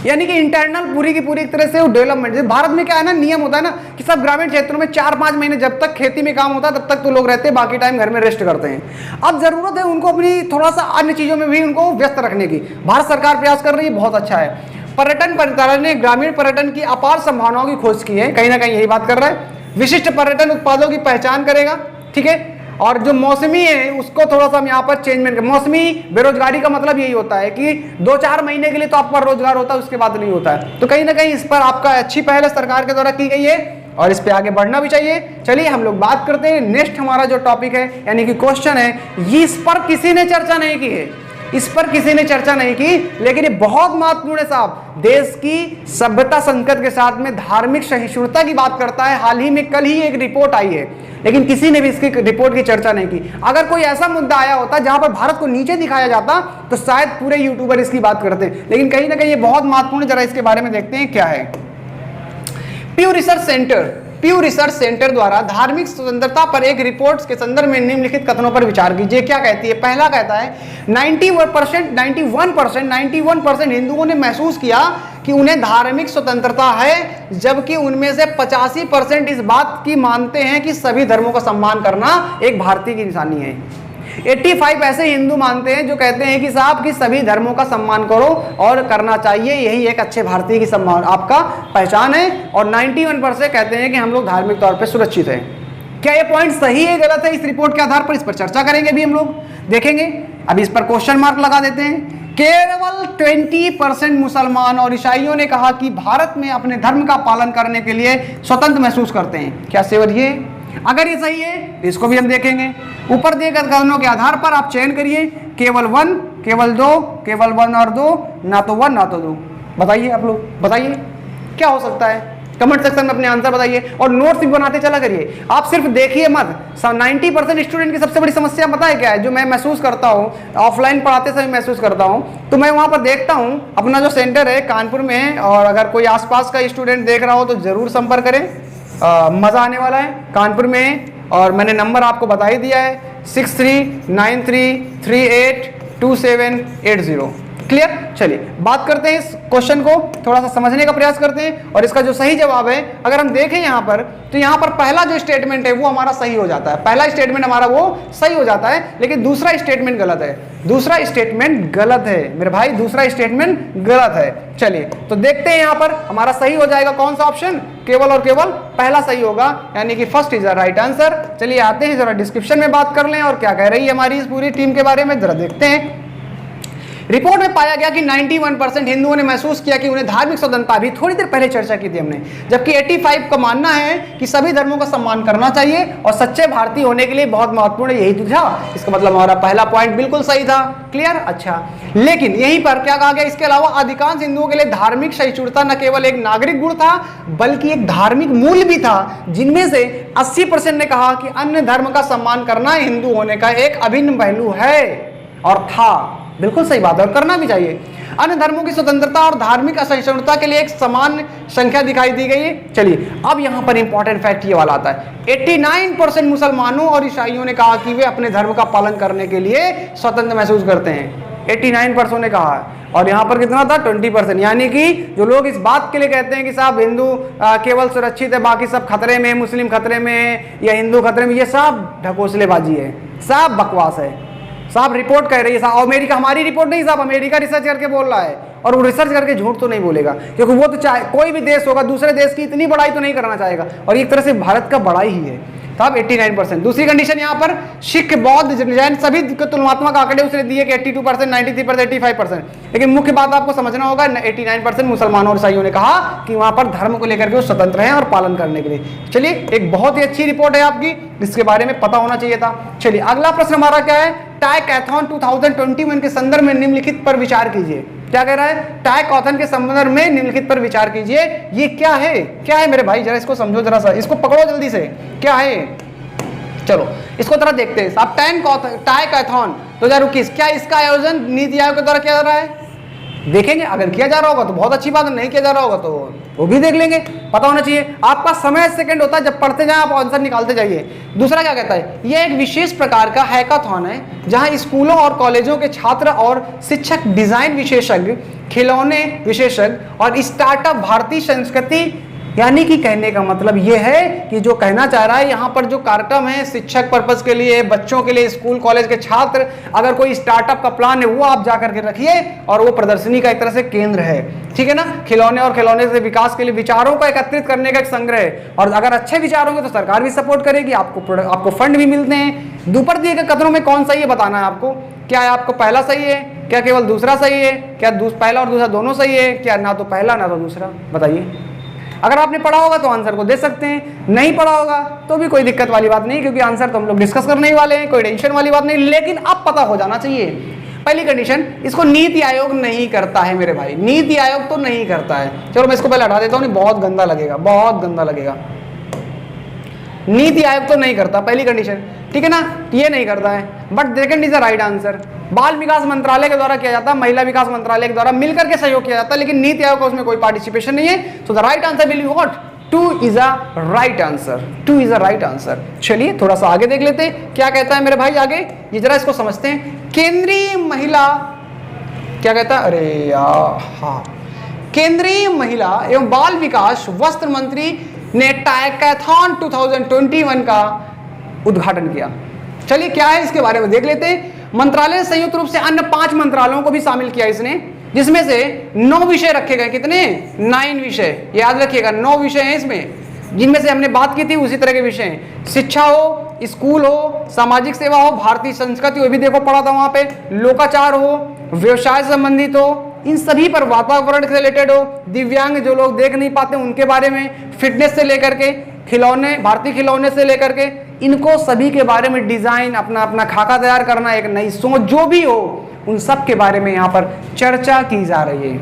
यानी कि इंटरनल पूरी की पूरी एक तरह से डेवलपमेंट। भारत में क्या है ना, नियम होता है ना कि सब ग्रामीण क्षेत्रों में 4-5 महीने जब तक खेती में काम होता है तब तक तो लोग रहते हैं, बाकी टाइम घर में रेस्ट करते हैं। अब जरूरत है उनको अपनी थोड़ा सा अन्य चीजों में भी उनको व्यस्त रखने की, भारत सरकार प्रयास कर रही है, बहुत अच्छा है। पर्यटन मंत्रालय ने ग्रामीण पर्यटन की अपार संभावनाओं की खोज की है, कहीं ना कहीं यही बात कर रहा है। विशिष्ट पर्यटन उत्पादों की पहचान करेगा, ठीक है। और जो मौसमी है उसको थोड़ा सा हम यहाँ पर चेंजमेंट कर, मौसमी बेरोजगारी का मतलब यही होता है कि 2-4 महीने के लिए तो आपका रोजगार होता है, उसके बाद नहीं होता है। तो कहीं ना कहीं इस पर आपका अच्छी पहल सरकार के द्वारा की गई है और इस पे आगे बढ़ना भी चाहिए। चलिए हम लोग बात करते हैं, नेक्स्ट हमारा जो टॉपिक है यानी कि क्वेश्चन है, इस पर किसी ने चर्चा नहीं की है, इस पर किसी ने चर्चा नहीं की, लेकिन ये बहुत महत्वपूर्ण है साहब। देश की सभ्यता संकट के साथ में धार्मिक सहिष्णुता की बात करता है। हाल ही में कल ही एक रिपोर्ट आई है, लेकिन किसी ने भी इसकी रिपोर्ट की चर्चा नहीं की। अगर कोई ऐसा मुद्दा आया होता जहां पर भारत को नीचे दिखाया जाता तो शायद पूरे यूट्यूबर इसकी बात करते, लेकिन कहीं ना कहीं ये बहुत महत्वपूर्ण, जरा इसके बारे में देखते हैं क्या है। प्यू रिसर्च सेंटर द्वारा धार्मिक स्वतंत्रता पर एक रिपोर्ट के संदर्भ में निम्नलिखित कथनों पर विचार कीजिए। क्या कहती है, पहला कहता है 91% हिंदुओं ने महसूस किया कि उन्हें धार्मिक स्वतंत्रता है, जबकि उनमें से 85% इस बात की मानते हैं कि सभी धर्मों का सम्मान करना एक भारतीय की निशानी है। 85 ऐसे हिंदू मानते हैं जो कहते हैं कि साहब कि सभी धर्मों का सम्मान करो और करना चाहिए, यही एक अच्छे भारतीय की सम्मान आपका पहचान है। और 91% कहते हैं कि हम लोग धार्मिक तौर पे सुरक्षित हैं। क्या ये पॉइंट सही है गलत है, इस रिपोर्ट के आधार पर इस पर चर्चा करेंगे, अभी हम लोग देखेंगे। अभी इस पर क्वेश्चन मार्क लगा देते हैं। केवल 20% मुसलमान और ईसाइयों ने कहा कि भारत में अपने धर्म का पालन करने के लिए स्वतंत्र महसूस करते हैं। क्या सेवर ये, अगर ये सही है इसको भी हम देखेंगे। ऊपर दिए गए कथनों के आधार पर आप चयन करिए, केवल 1, केवल 2, केवल 1 और 2, ना तो 1 ना तो 2। बताइए आप लोग, बताइए क्या हो सकता है, कमेंट सेक्शन में अपने आंसर बताइए और नोट्स भी बनाते चला करिए। आप सिर्फ देखिए मत। 90% स्टूडेंट की सबसे बड़ी समस्या पता है क्या है, जो मैं महसूस करता हूँ ऑफलाइन पढ़ाते समय महसूस करता हूँ, तो मैं वहाँ पर देखता हूँ अपना जो सेंटर है कानपुर में है, और अगर कोई आसपास का स्टूडेंट देख रहा हो तो जरूर संपर्क करें, मज़ा आने वाला है। कानपुर में है और मैंने नंबर आपको बता ही दिया है 6393382780। क्लियर। चलिए बात करते हैं इस क्वेश्चन को, थोड़ा सा समझने का प्रयास करते हैं और इसका जो सही जवाब है अगर हम देखें यहाँ पर, तो यहाँ पर पहला जो स्टेटमेंट है वो हमारा सही हो जाता है। पहला स्टेटमेंट हमारा वो सही हो जाता है, लेकिन दूसरा स्टेटमेंट गलत है। दूसरा स्टेटमेंट गलत है मेरे भाई, दूसरा स्टेटमेंट गलत है। चलिए तो देखते हैं यहाँ पर हमारा सही हो जाएगा कौन सा ऑप्शन, केवल और केवल पहला सही होगा, यानी कि first is the right answer. चलिए आते हैं जरा डिस्क्रिप्शन में बात कर लें और क्या कह रही है हमारी इस पूरी टीम के बारे में, जरा देखते हैं। रिपोर्ट में पाया गया कि 91% हिंदुओं ने महसूस किया कि उन्हें धार्मिक स्वतंत्रता, भी थोड़ी देर पहले चर्चा की थी हमने, जबकि 85 का मानना है कि सभी धर्मों का सम्मान करना चाहिए और सच्चे भारतीय होने के लिए बहुत महत्वपूर्ण है, यही तो था। इसका मतलब हमारा पहला पॉइंट बिल्कुल सही था। क्लियर। अच्छा, लेकिन यहीं पर क्या कहा गया, इसके अलावा अधिकांश हिंदुओं के लिए धार्मिक सहिष्णुता न केवल एक नागरिक गुण था बल्कि एक धार्मिक मूल्य भी था, जिनमें से 80% ने कहा कि अन्य धर्म का सम्मान करना हिंदू होने का एक अभिन्न पहलू है और था। बिल्कुल सही बात है और करना भी चाहिए। अन्य धर्मों की स्वतंत्रता और धार्मिक असहिष्णुता के लिए एक समान संख्या दिखाई दी गई है। चलिए अब यहां पर इंपॉर्टेंट फैक्ट ये वाला आता है, 89% मुसलमानों और ईसाइयों ने कहा कि वे अपने धर्म का पालन करने के लिए स्वतंत्र महसूस करते हैं। 89% ने कहा और यहाँ पर कितना था 20%, यानी कि जो लोग इस बात के लिए कहते हैं कि साहब हिंदू केवल सुरक्षित है, बाकी सब खतरे में, मुस्लिम खतरे में या हिंदू खतरे में, ये सब ढकोसलेबाजी है, सब बकवास है। साहब रिपोर्ट कह रही है, साहब अमेरिका, हमारी रिपोर्ट नहीं साहब, अमेरिका रिसर्च करके बोल रहा है और वो रिसर्च करके झूठ तो नहीं बोलेगा, क्योंकि वो तो चाहे कोई भी देश होगा दूसरे देश की इतनी बड़ाई तो नहीं करना चाहेगा, और एक तरह से भारत का बड़ाई ही है। साहब 89%। दूसरी कंडीशन यहाँ पर सिख, बौद्ध, जैन सभी तुलनात्मक आंकड़े उसने दिए कि 82%, 93%, 85%, लेकिन मुख्य बात आपको समझना होगा 89% मुसलमानों और ईसाइयों ने कहा कि वहां पर धर्म को लेकर के वो स्वतंत्र हैं और पालन करने के लिए। चलिए एक बहुत ही अच्छी रिपोर्ट है आपकी, इसके बारे में पता होना चाहिए था। चलिए अगला प्रश्न हमारा क्या है, टाइकैथॉन 2021 के संदर्भ में निम्नलिखित पर विचार कीजिए। क्या कह रहा है, टाइकैथॉन के संदर्भ में निम्नलिखित पर विचार कीजिए। ये क्या है, क्या है मेरे भाई, जरा इसको समझो, जरा सा इसको पकड़ो जल्दी से, क्या है। चलो इसको जरा देखते हैं। अब टाइकैथॉन 2021, क्या इसका आयोजन नीति आयोग के द्वारा किया जा रहा है, देखेंगे। अगर किया जा रहा होगा तो बहुत अच्छी बात है, नहीं किया जा रहा होगा तो वो भी देख लेंगे। पता होना चाहिए आपका समय सेकंड होता है, जब पढ़ते जाए आप आंसर निकालते जाइए। दूसरा क्या कहता है, यह एक विशेष प्रकार का हैकाथॉन है जहां स्कूलों और कॉलेजों के छात्र और शिक्षक, डिजाइन विशेषज्ञ, खिलौने विशेषज्ञ और स्टार्टअप भारतीय संस्कृति, यानी कि कहने का मतलब यह है कि जो कहना चाह रहा है यहाँ पर जो कार्यक्रम है शिक्षक पर्पस के लिए, बच्चों के लिए, स्कूल कॉलेज के छात्र, अगर कोई स्टार्टअप का प्लान है वो आप जाकर के रखिए, और वो प्रदर्शनी का एक तरह से केंद्र है, ठीक है ना। खिलौने और खिलौने से विकास के लिए विचारों को एकत्रित करने का एक संग्रह है, और अगर अच्छे विचार होंगे तो सरकार भी सपोर्ट करेगी, आपको फंड भी मिलते हैं। ऊपर दिए गए कथनों में कौन सही है बताना है आपको। क्या है आपको पहला सही है, क्या केवल दूसरा सही है, क्या पहला और दूसरा दोनों सही है, क्या ना तो पहला ना तो दूसरा, बताइए। अगर आपने पढ़ा होगा तो आंसर को दे सकते हैं, नहीं पढ़ा होगा तो भी कोई दिक्कत वाली बात नहीं, क्योंकि आंसर तो हम लोग डिस्कस करने ही वाले हैं, कोई टेंशन वाली बात नहीं, लेकिन अब पता हो जाना चाहिए। पहली कंडीशन, इसको नीति आयोग नहीं करता है मेरे भाई, नीति आयोग तो नहीं करता है। चलो मैं इसको पहले हटा देता हूँ, नहीं बहुत गंदा लगेगा, बहुत गंदा लगेगा। नीति आयोग तो नहीं करता, पहली कंडीशन, ठीक है ना, ये नहीं करता है। But second is the right answer. बाल विकास मंत्रालय के द्वारा किया जाता है, महिला विकास मंत्रालय के द्वारा मिलकर के सहयोग किया जाता है, लेकिन नीति आयोग का उसमें कोई पार्टिसिपेशन नहीं है। So the right answer will be what, 2 is a right answer, 2 is a right answer. चलिए थोड़ा सा आगे देख लेते हैं क्या कहता है मेरे भाई आगे, ये जरा इसको समझते हैं। केंद्रीय महिला, क्या कहता है, अरे यार हाँ, केंद्रीय महिला एवं बाल विकास वस्त्र मंत्री ने टाइकैथॉन 2021 का उद्घाटन किया। चलिए क्या है इसके बारे में देख लेते हैं। मंत्रालय ने संयुक्त रूप से अन्य 5 मंत्रालयों को भी शामिल किया इसने, जिसमें से 9 विषय रखे गए। कितने, 9 विषय, याद रखिएगा 9 विषय हैं इसमें, जिनमें से हमने बात की थी उसी तरह के विषय हैं। शिक्षा हो, स्कूल हो, सामाजिक सेवा हो, भारतीय संस्कृति, वो भी देखो पढ़ा था वहां पे, लोकाचार हो, व्यवसाय संबंधित हो, इन सभी पर, वातावरण से रिलेटेड हो, दिव्यांग जो लोग देख नहीं पाते उनके बारे में, फिटनेस से लेकर के खिलौने, भारतीय खिलौने से लेकर के, इनको सभी के बारे में डिजाइन, अपना अपना खाका तैयार करना, एक नई सोच जो भी हो, उन सब के बारे में यहाँ पर चर्चा की जा रही है।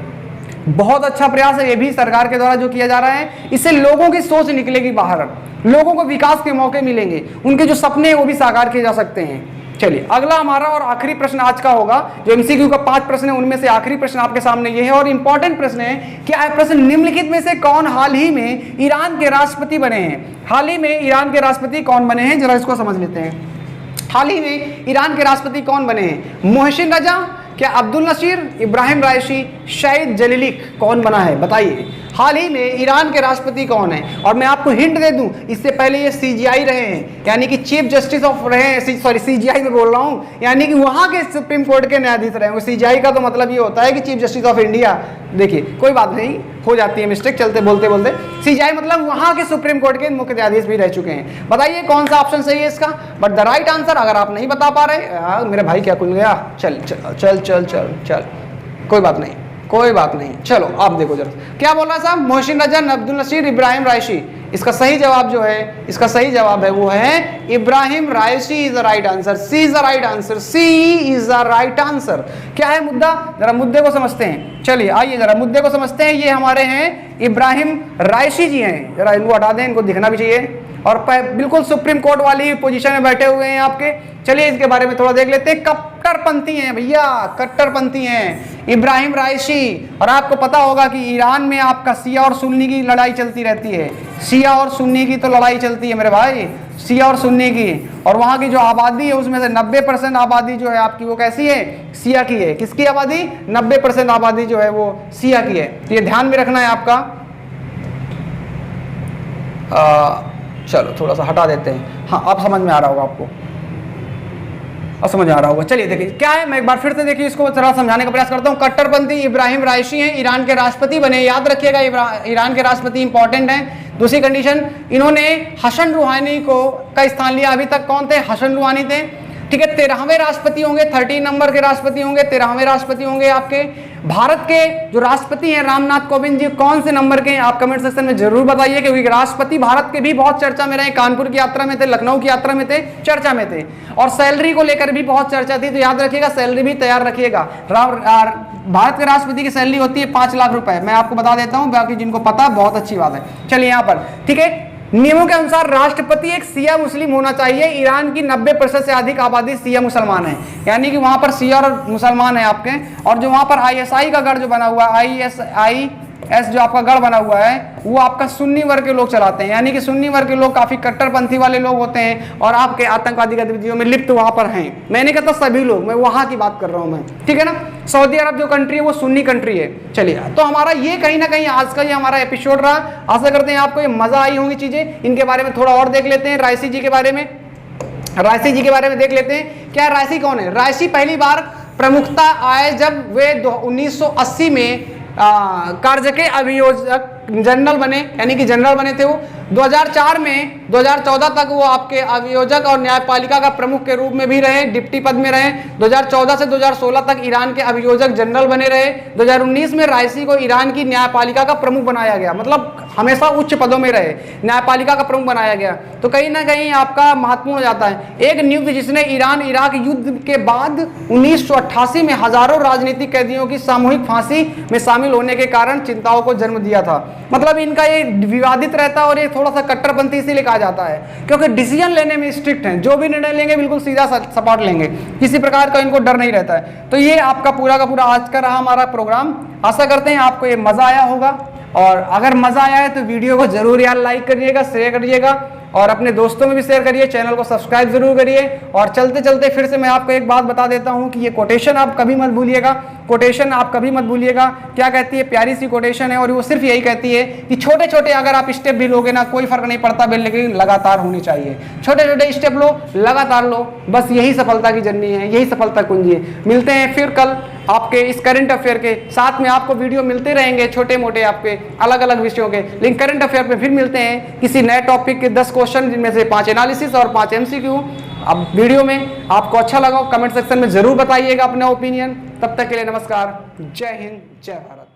बहुत अच्छा प्रयास है ये भी सरकार के द्वारा जो किया जा रहा है। इससे लोगों की सोच निकलेगी बाहर, लोगों को विकास के मौके मिलेंगे, उनके जो सपने हैं वो भी साकार किए जा सकते हैं। चलिए अगला हमारा और आखिरी प्रश्न आज का होगा, जो एमसीक्यू का 5 प्रश्न है उनमें से आखिरी प्रश्न आपके सामने ये है और इंपॉर्टेंट प्रश्न है कि प्रश्न निम्नलिखित में से कौन हाल ही में ईरान के राष्ट्रपति बने हैं। हाल ही में ईरान के राष्ट्रपति कौन बने हैं, जरा इसको समझ लेते हैं। हाल ही में ईरान के राष्ट्रपति कौन बने हैं? मोहसिन रजा, क्या अब्दुल नसीर, इब्राहिम राइसी, शहीद जलीलिक, कौन बना है बताइए। हाल ही में ईरान के राष्ट्रपति कौन है? और मैं आपको हिंट दे दूं, इससे पहले ये सीजीआई रहे हैं, यानी कि चीफ जस्टिस ऑफ रहे हैं, सॉरी सीजीआई में बोल रहा हूं, यानी कि वहां के सुप्रीम कोर्ट के न्यायाधीश रहे हैं। सीजीआई का तो मतलब ये होता है कि चीफ जस्टिस ऑफ इंडिया। देखिए कोई बात नहीं, हो जाती है मिस्टेक चलते बोलते बोलते। सीजीआई मतलब वहां के सुप्रीम कोर्ट के मुख्य न्यायाधीश भी रह चुके हैं। बताइए कौन सा ऑप्शन सही है इसका? बट द राइट आंसर, अगर आप नहीं बता पा रहे, मेरे भाई क्या खुल गया, चल चल चल चल चल चल, कोई बात नहीं कोई बात नहीं, चलो आप देखो जरा क्या बोल रहा है साहब। मोहसिन रजा, अब्दुल नसीर, इब्राहिम राइसी। इसका सही जवाब जो है, इसका सही जवाब है वो है Ibrahim Raisi is the right answer. C is the right answer, C is the right answer. क्या है मुद्दा, जरा मुद्दे को समझते हैं। चलिए आइए जरा मुद्दे को समझते हैं। ये हमारे हैं इब्राहिम राइसी जी हैं, जरा इनको हटा दें, इनको दिखना भी चाहिए, और बिल्कुल सुप्रीम कोर्ट वाली पोजीशन में बैठे हुए हैं आपके। चलिए इसके बारे में थोड़ा देख लेते हैं। कट्टरपंथी हैं भैया, कट्टरपंथी हैं इब्राहिम राइसी। और आपको पता होगा कि ईरान में आपका शिया और सुन्नी की लड़ाई चलती रहती है। शिया और सुन्नी की तो लड़ाई चलती है मेरे भाई, शिया और सुन्नी की। और वहाँ की जो आबादी है उसमें से 90% आबादी जो है आपकी वो कैसी है, शिया की है। किसकी आबादी? 90% आबादी जो है वो शिया की है। तो ये ध्यान में रखना है आपका। चलो थोड़ा सा हटा देते हैं। हाँ अब समझ में आ रहा होगा आपको, अब समझ में आ रहा होगा। चलिए देखिए क्या है, मैं एक बार फिर से देखिए इसको थोड़ा समझाने का प्रयास करता हूँ। कट्टरपंथी इब्राहिम राइसी हैं, ईरान के राष्ट्रपति बने, याद रखिएगा ईरान के राष्ट्रपति इंपॉर्टेंट हैं। दूसरी कंडीशन, इन्होंने हसन रूहानी को का स्थान लिया। अभी तक कौन थे? हसन रूहानी थे, ठीक है। 13वें राष्ट्रपति होंगे, 13 नंबर के राष्ट्रपति होंगे, 13वें राष्ट्रपति होंगे आपके। भारत के जो राष्ट्रपति हैं रामनाथ कोविंद जी, कौन से नंबर के हैं? आप कमेंट सेक्शन में जरूर बताइए, क्योंकि राष्ट्रपति भारत के भी बहुत चर्चा में रहे। कानपुर की यात्रा में थे, लखनऊ की यात्रा में थे, चर्चा में थे। और सैलरी को लेकर भी बहुत चर्चा थी, तो याद रखिएगा सैलरी भी तैयार रखिएगा। भारत के राष्ट्रपति की सैलरी होती है 5 लाख रुपए। मैं आपको बता देता हूं, बाकी जिनको पता बहुत अच्छी बात है। चलिए यहाँ पर ठीक है, नियमों के अनुसार राष्ट्रपति एक शिया मुस्लिम होना चाहिए। ईरान की 90% से अधिक आबादी शिया मुसलमान है, यानी कि वहां पर शिया और मुसलमान है आपके। और जो वहां पर आईएसआई का गढ़ जो बना हुआ है, आईएसआईएस जो आपका गढ़ बना हुआ है, वो आपका सुन्नी वर्ग के लोग चलाते हैं, यानी कि सुन्नी वर्ग के लोग काफी कट्टरपंथी वाले लोग होते हैं और आपके आतंकवादी गतिविधियों में लिप्त वहां पर हैं। मैंने कहता सभी लोग, मैं वहां की बात कर रहा हूं मैं, ठीक है ना। सऊदी अरब जो कंट्री है वो सुन्नी कंट्री है। चलिए तो हमारा ये कहीं ना कहीं आज का ये हमारा एपिसोड रहा। आशा करते हैं आपको ये मजा आई होंगी चीजें। इनके बारे में थोड़ा और देख लेते हैं, राइसी जी के बारे में। राइसी जी के बारे में देख लेते हैं। क्या राइसी कौन है? राइसी पहली बार प्रमुखता आए जब वे 1980 में कार्य के अभियोजक जनरल बने, यानी कि जनरल बने थे वो। 2004 में 2014 तक वो आपके अभियोजक और न्यायपालिका का प्रमुख के रूप में भी रहे, डिप्टी पद में रहे। 2014 से 2016 तक ईरान के अभियोजक जनरल बने रहे। 2019 में राइसी को ईरान की न्यायपालिका का प्रमुख बनाया गया, मतलब हमेशा उच्च पदों में रहे, न्यायपालिका का प्रमुख बनाया गया। तो कहीं ना कहीं आपका महत्वपूर्ण हो जाता है। एक नियुक्त जिसने ईरान इराक युद्ध के बाद 1988 में हजारों राजनीतिक कैदियों की सामूहिक फांसी में शामिल होने के कारण चिंताओं को जन्म दिया था। मतलब इनका ये विवादित रहता है और ये थोड़ा सा कट्टरपंथी इसीलिए कहा जाता है क्योंकि डिसीजन लेने में स्ट्रिक्ट हैं, जो भी निर्णय लेंगे बिल्कुल सीधा सपाट लेंगे, किसी प्रकार का इनको डर नहीं रहता है। तो ये आपका पूरा का पूरा आज का रहा हमारा प्रोग्राम। आशा करते हैं आपको ये मजा आया होगा, और अगर मजा आया है तो वीडियो को जरूर यार लाइक करिएगा, शेयर करिएगा और अपने दोस्तों में भी शेयर करिए, चैनल को सब्सक्राइब जरूर करिए। और चलते चलते फिर से मैं आपको एक बात बता देता हूं कि ये कोटेशन आप कभी मत भूलिएगा, कोटेशन आप कभी मत भूलिएगा। क्या कहती है? प्यारी सी कोटेशन है और वो सिर्फ यही कहती है कि छोटे छोटे अगर आप स्टेप भी लोगे ना, कोई फर्क नहीं पड़ता, लेकिन लगातार होनी चाहिए। छोटे छोटे स्टेप लो, लगातार लो, बस यही सफलता की जर्नी है, यही सफलता कुंजी है। मिलते हैं फिर कल आपके इस करंट अफेयर के साथ में। आपको वीडियो मिलते रहेंगे छोटे मोटे आपके अलग अलग विषयों के, लेकिन करंट अफेयर पे फिर मिलते हैं किसी नए टॉपिक के 10 क्वेश्चन, जिनमें से 5 एनालिसिस और 5 MCQ। अब वीडियो में आपको अच्छा लगा कमेंट सेक्शन में जरूर बताइएगा अपना ओपिनियन। तब तक के लिए नमस्कार, जय हिंद, जय भारत।